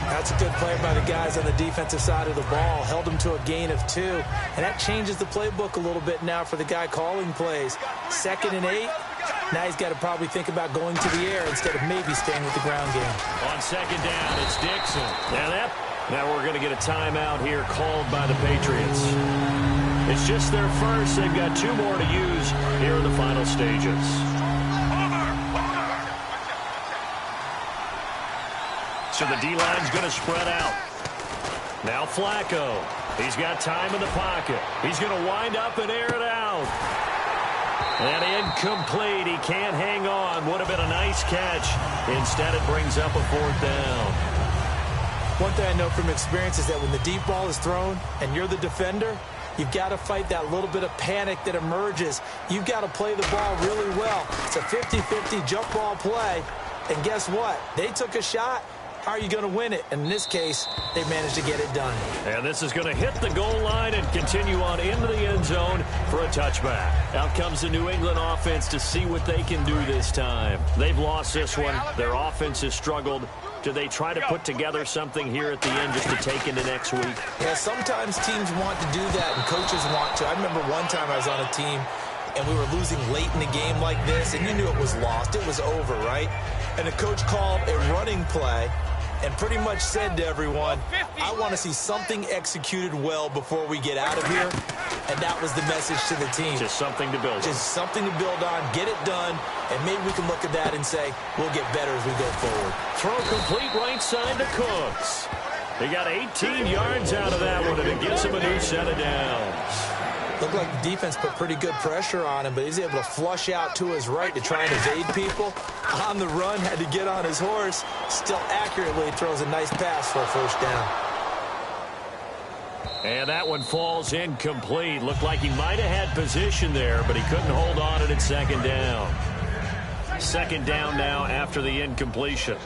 That's a good play by the guys on the defensive side of the ball. Held them to a gain of 2. And that changes the playbook a little bit now for the guy calling plays. 2nd and 8. Now he's got to probably think about going to the air instead of maybe staying with the ground game. On 2nd down, it's Dixon. Now we're going to get a timeout here called by the Patriots. It's just their first. They've got 2 more to use here in the final stages. So the D-line's going to spread out. Now Flacco. He's got time in the pocket. He's going to wind up and air it out. And incomplete. He can't hang on. Would have been a nice catch. Instead, it brings up a 4th down. One thing I know from experience is that when the deep ball is thrown and you're the defender, you've got to fight that little bit of panic that emerges. You've got to play the ball really well. It's a 50-50 jump ball play. And guess what? They took a shot. How are you going to win it? And in this case, they managed to get it done. And this is going to hit the goal line and continue on into the end zone for a touchback. Out comes the New England offense to see what they can do this time. They've lost this one. Their offense has struggled. Do they try to put together something here at the end just to take into next week? Yeah, sometimes teams want to do that and coaches want to. I remember one time I was on a team and we were losing late in the game like this, and you knew it was lost. It was over, right? And the coach called a running play and pretty much said to everyone, I want to see something executed well before we get out of here. And that was the message to the team. Just something to build on. Just something to build on, get it done, and maybe we can look at that and say, we'll get better as we go forward. Throw complete right side to Cooks. They got 18 yards out of that one, and it gives him a new set of downs. Looked like the defense put pretty good pressure on him, but he's able to flush out to his right to try and evade people. On the run, had to get on his horse. Still accurately throws a nice pass for a 1st down. And that one falls incomplete. Looked like he might have had position there, but he couldn't hold on to it at 2nd down. 2nd down now after the incompletion.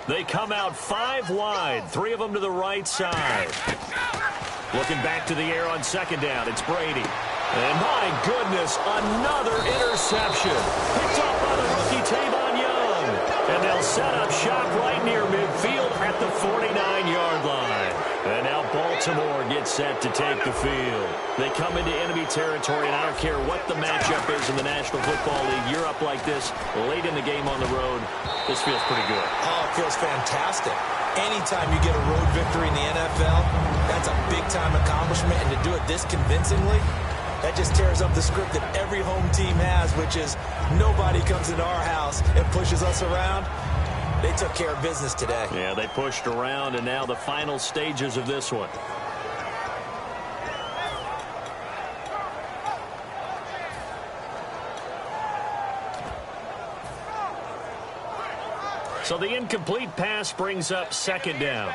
They come out 5 wide, 3 of them to the right side. Looking back to the air on 2nd down, it's Brady. And my goodness, another interception. Picked off by the rookie Tavon Young. And they'll set up shop right near midfield at the 49-yard line. And now Baltimore gets set to take the field. They come into enemy territory, and I don't care what the matchup is in the National Football League. You're up like this late in the game on the road. This feels pretty good. Oh, it feels fantastic. Anytime you get a road victory in the NFL, that's a big-time accomplishment. And to do it this convincingly, that just tears up the script that every home team has, which is nobody comes into our house and pushes us around. They took care of business today. Yeah, they pushed around, and now the final stages of this one. So the incomplete pass brings up second down.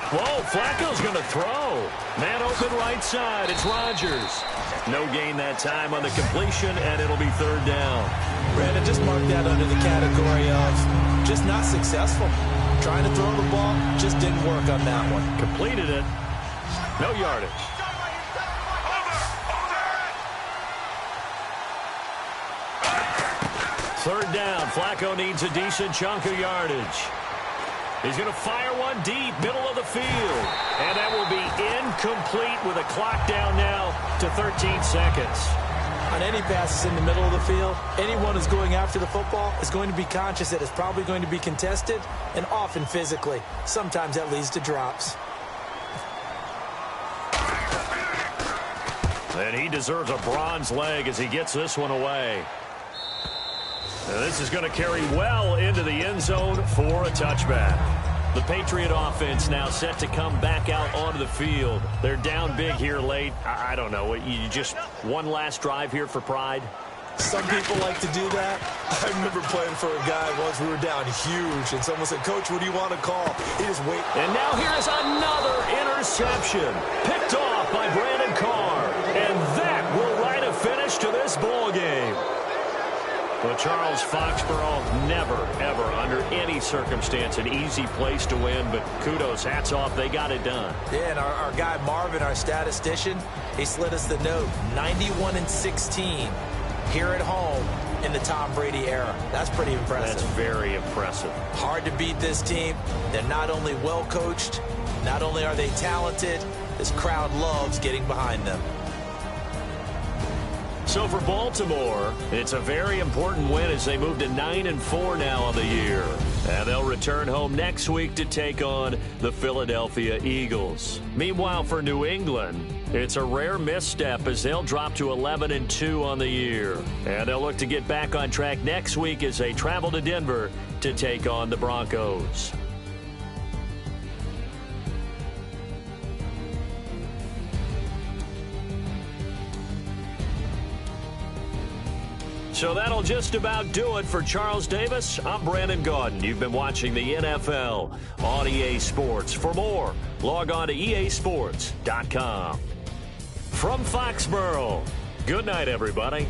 Whoa, Flacco's going to throw. Man open right side. It's Rodgers. No gain that time on the completion, and it'll be third down. Brandon, just mark that under the category of just not successful. Trying to throw the ball, just didn't work on that one. Completed it. No yardage. Third down. Flacco needs a decent chunk of yardage. He's going to fire one deep, middle of the field. And that will be incomplete with a clock down now to 13 seconds. On any passes in the middle of the field, anyone who's going after the football is going to be conscious that it's probably going to be contested, and often physically. Sometimes that leads to drops. And he deserves a bronze leg as he gets this one away. And this is going to carry well into the end zone for a touchback. The Patriot offense now set to come back out onto the field. They're down big here late. I don't know. You just one last drive here for pride? Some people like to do that. I remember playing for a guy once. We were down huge, and someone said, "Coach, what do you want to call?" He just wait. And now here's another interception. Picked off by Brandon Carr. And that will write a finish to this ball game. Well, Charles, Foxborough, never, ever, under any circumstance, an easy place to win, but kudos, hats off, they got it done. Yeah, and our guy Marvin, our statistician, he slid us the note, 91-16 here at home in the Tom Brady era. That's pretty impressive. That's very impressive. Hard to beat this team. They're not only well-coached, not only are they talented, this crowd loves getting behind them. So for Baltimore, it's a very important win as they move to 9-4 now on the year. And they'll return home next week to take on the Philadelphia Eagles. Meanwhile, for New England, it's a rare misstep as they'll drop to 11-2 on the year. And they'll look to get back on track next week as they travel to Denver to take on the Broncos. So that'll just about do it for Charles Davis. I'm Brandon Gaudin. You've been watching the NFL on EA Sports. For more, log on to easports.com. From Foxborough, good night, everybody.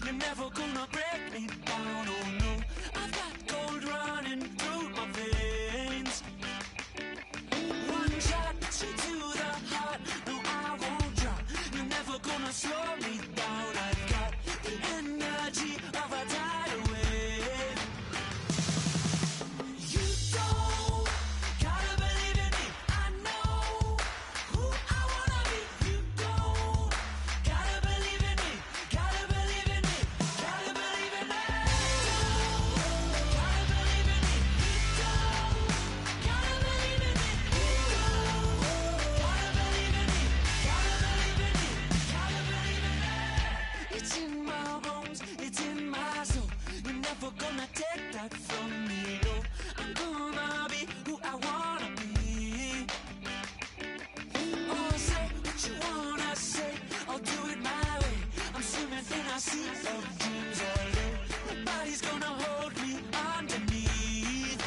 you're never gonna break me down, oh no. I've got gold running through my veins. One shot, straight to the heart. No, I won't drop. You're never gonna slow me down. I've got the energy of a tidal wave. You don't gotta believe in me. I know who I wanna be. You don't gotta believe in me. Gotta believe in me. Gotta believe in me. Gotta believe in me. You don't gotta believe in me. You don't gotta believe in me. Gotta believe in me. Gotta believe in me. It's in my bones. It's in my soul. You're never gonna take that from me. No, I'm gonna be who I wanna be. Oh, say what you wanna say. I'll do it my way. I'm swimming in a sea of dreams all day. Nobody's gonna hold me underneath.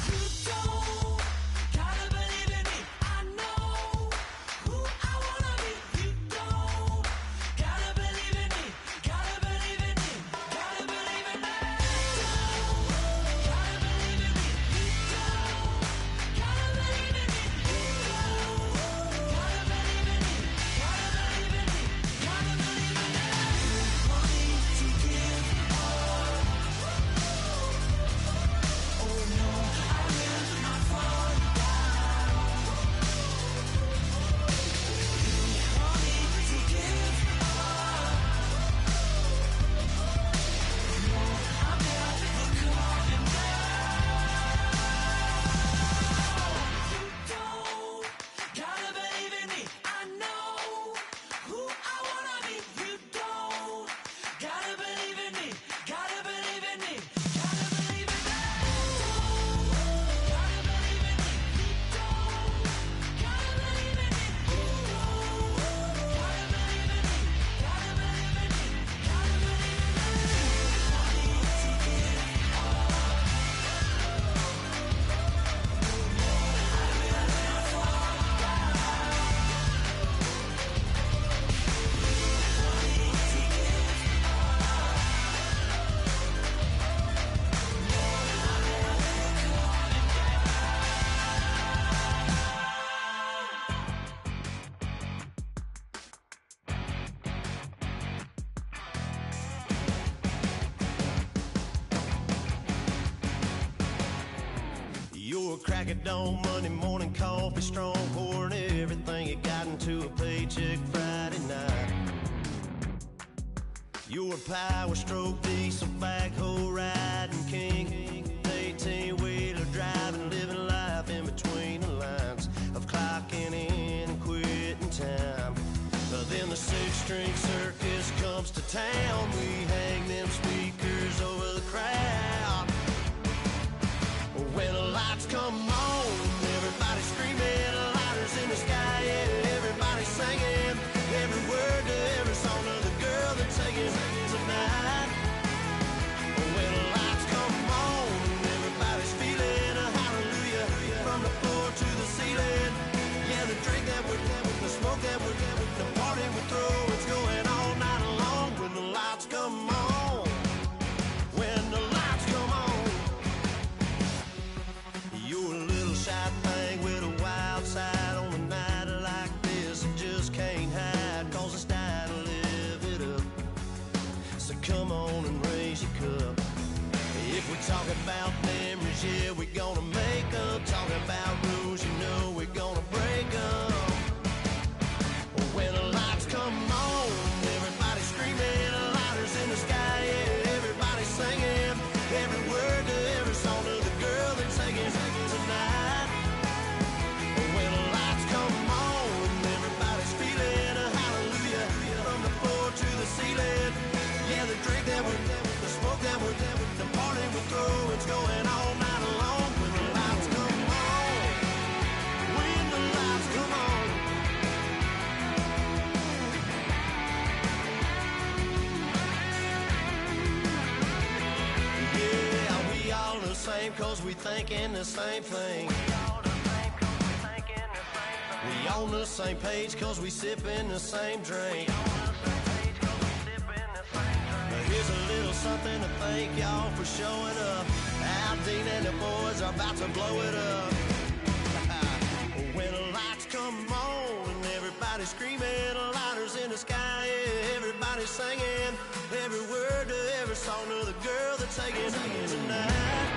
You don't gotta believe in me. I know who I wanna be. You don't gotta believe in me. Gotta believe in me. Gotta believe in me. Gotta believe in me. You don't gotta believe in me. You don't gotta believe in me. Gotta believe in me. Gotta believe in me. Money to give up. Oh no, I will not fall down. Money to give up. No, I'm never coming down. You don't gotta believe in me. I know who I wanna be. You don't gotta believe in me. Gotta believe in me. Gotta believe in me. Gotta believe in me. You don't gotta believe in me. You don't gotta believe in me. Gotta believe in me. Gotta believe in me. Money to give up. You're a crack at dawn, Monday morning coffee, strong pouring everything you got into a paycheck Friday night. You're a power stroke, diesel backhoe riding king, 18-wheeler driving, living life in between the lines of clocking in and quitting time. Then the six-string circus comes to town. We hang them speakers over the crowd. When the lights come on, everybody's screaming, lighters in the sky, yeah, everybody's singing every word to every song of the girl they're taking tonight. When the lights come on, everybody's feeling a hallelujah from the floor to the ceiling. Yeah, the drink that we're the smoke that we're the party we throw, it's going all night long. When the lights come on, when the lights come on. You're a little shy thing with a wild side on a night like this. You just can't hide, cause it's time to live it up. So come on and raise your cup. If we talk about memories, yeah, we're gonna make them. Talking about rules, you know we're gonna break them. When the lights come on, everybody's screaming, lighters in the sky, yeah, everybody's singing every word to every song of the girl they're taking tonight. When the lights come on, everybody's feeling a hallelujah from the floor to the ceiling. Yeah, the drink that we're the smoke that we're the party we throw, it's going all night long. When the lights come on, when the lights come on. Yeah, we all the same cause we thinking the same thing. We on the same page cause we sipping the same drink. something to thank y'all for showing up. Al Dean and the boys are about to blow it up. When the lights come on and everybody's screaming, lighters in the sky, yeah, everybody's singing every word to every song of the girl they're taking in tonight.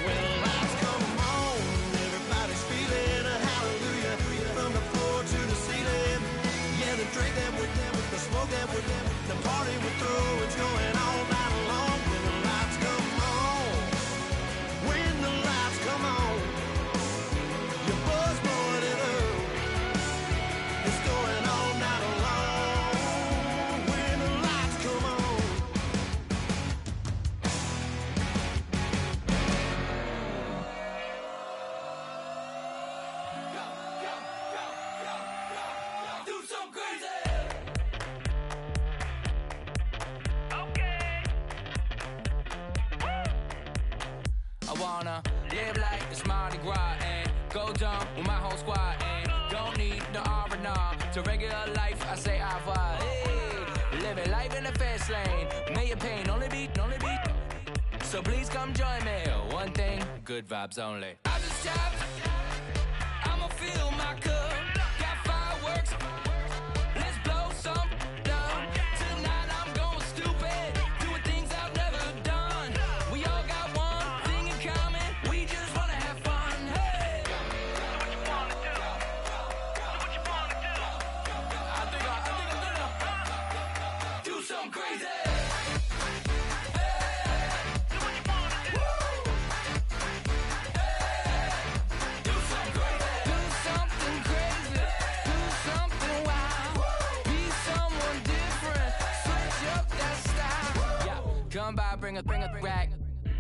When the lights come on, everybody's feeling a hallelujah from the floor to the ceiling. Yeah, the drink that with them, the smoke that with them, the party we're through, it's going all night long. When the lights come on, when the lights come on, your buzz blowing it up. It's going all night long. When the lights come on. Do some crazy. I wanna live like it's Mardi Gras and go dumb with my whole squad and don't need no R&R to regular life. I say au revoir. Hey, living life in the fast lane. May your pain only be. So please come join me. One thing, good vibes only. I just tapped. I'ma fill my cup. Got fireworks. Let's blow some down. Tonight I'm going stupid. Doing things I've never done. We all got one thing in common. We just wanna have fun. Hey. I think I'm gonna do something crazy. Come by, bring a rack.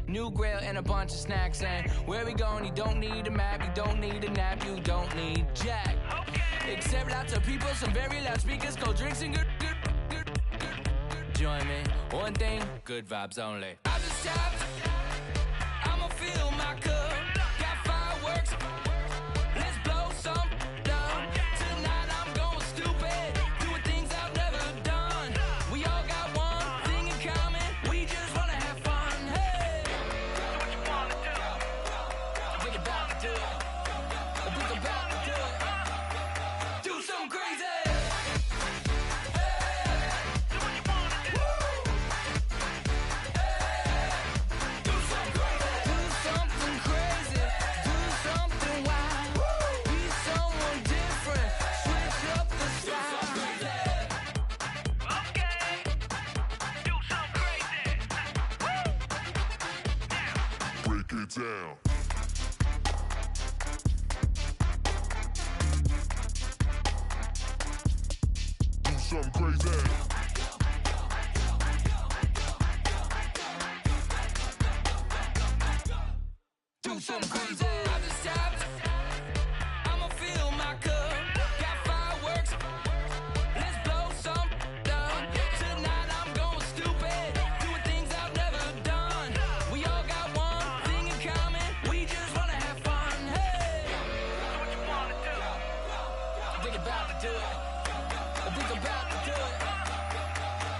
New grill and a bunch of snacks. And where we going, you don't need a map. You don't need a nap. You don't need jack. Except lots of people, some very loud speakers, cold drinks and good. Join me. One thing, good vibes only. I just tapped. I'ma fill my cup. Got fireworks. Let's blow some down. Tonight I'm going stupid. Doing things I've never done. We all got one thing in common. We just wanna have fun. Hey. I think about to do it. I think about to do it. Do something crazy. Down. Do something crazy. Do something crazy. I just tapped. I'ma fill my cup. Got fireworks. Let's blow some down. Tonight I'm going stupid. Doing things I've never done. We all got one thing in common. We just wanna have fun. Hey. What you wanna do? I think about to do it. I think about to do it.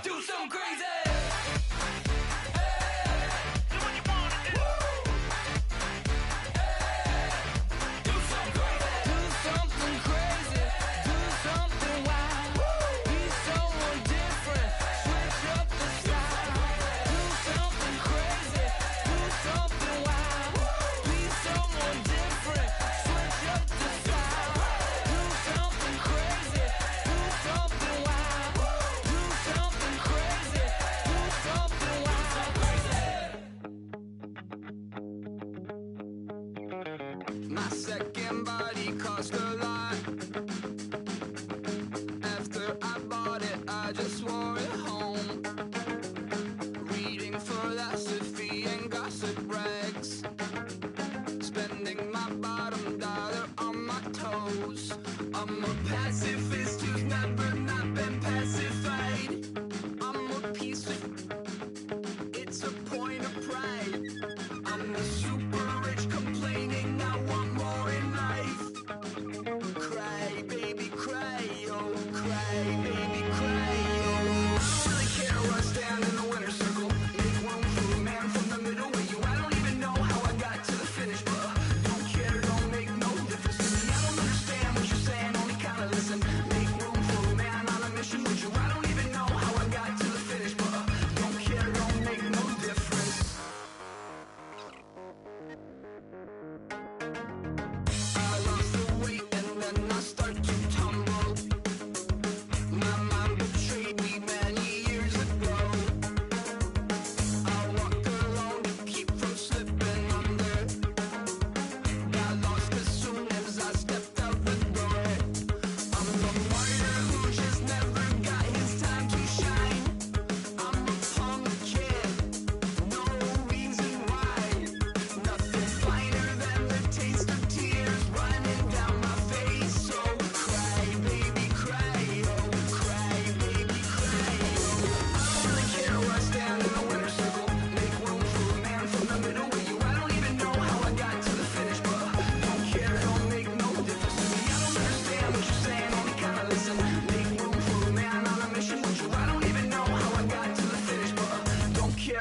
Do something crazy. Hey. Do what you wanna do. Hey.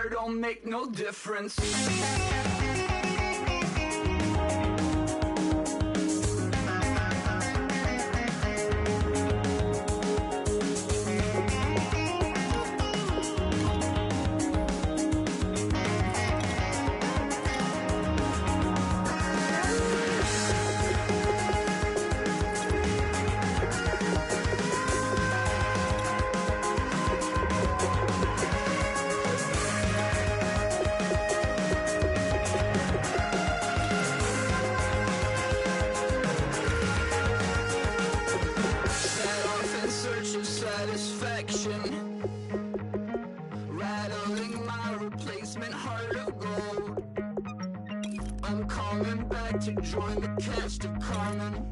care, don't make no difference. Rattling my replacement heart of gold. I'm coming back to join the cast of Carmen.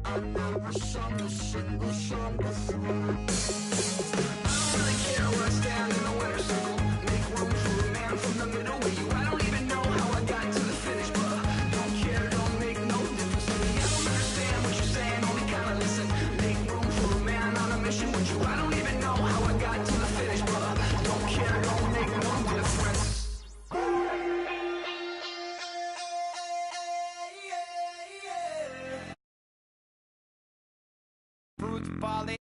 I never sung a single song before. I don't really care where I stand in the winner's circle. Make room for a man from the middle with you. I don't even know how I got to the finish, but don't care, don't make no difference to me. I don't understand what you're saying, only kinda listen. Make room for a man on a mission with you. I don't even know how I got to the finish, but don't care, don't make no difference. Fruit folly